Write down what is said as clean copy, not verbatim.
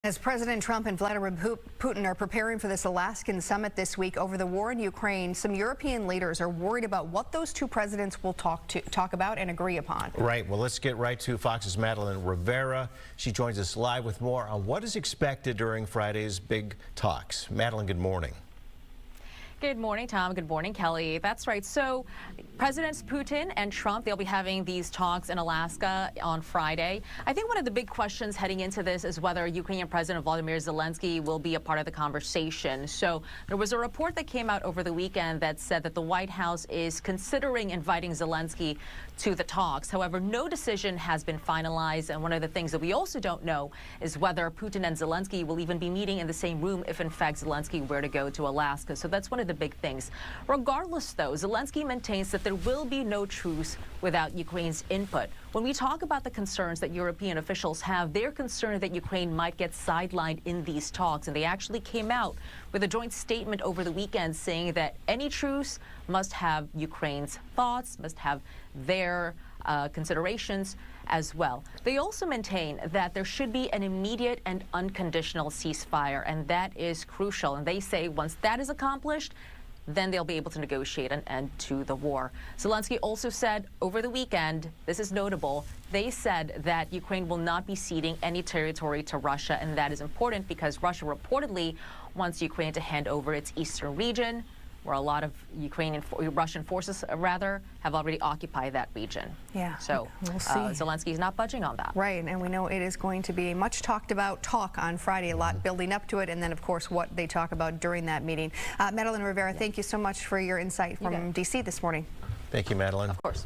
As President Trump and Vladimir Putin are preparing for this Alaskan summit this week over the war in Ukraine, some European leaders are worried about what those two presidents will talk about and agree upon. Right. Well, let's get right to Fox's Madeline Rivera. She joins us live with more on what is expected during Friday's big talks. Madeline, good morning. Good morning, Tom. Good morning, Kelly. That's right. So Presidents Putin and Trump, they'll be having these talks in Alaska on Friday. I think one of the big questions heading into this is whether Ukrainian President Vladimir Zelensky will be a part of the conversation. So there was a report that came out over the weekend that said that the White House is considering inviting Zelensky to the talks. However, no decision has been finalized. And one of the things that we also don't know is whether Putin and Zelensky will even be meeting in the same room if, in fact, Zelensky were to go to Alaska. So that's one of the big things. Regardless, though, Zelensky maintains that there will be no truce without Ukraine's input. When we talk about the concerns that European officials have, they're concerned that Ukraine might get sidelined in these talks. And they actually came out with a joint statement over the weekend saying that any truce must have Ukraine's thoughts, must have their considerations as well. They also maintain that there should be an immediate and unconditional ceasefire, and that is crucial. And they say once that is accomplished, then they'll be able to negotiate an end to the war. Zelensky also said over the weekend, this is notable, they said that Ukraine will not be ceding any territory to Russia, and that is important because Russia reportedly wants Ukraine to hand over its eastern region, where a lot of Russian forces, have already occupied that region. Yeah, so we'll see. Zelensky's not budging on that. Right, and we know it is going to be a much talked about talk on Friday, a lot building up to it, and then, of course, what they talk about during that meeting. Madeline Rivera, thank you so much for your insight from D.C. this morning. Thank you, Madeline. Of course.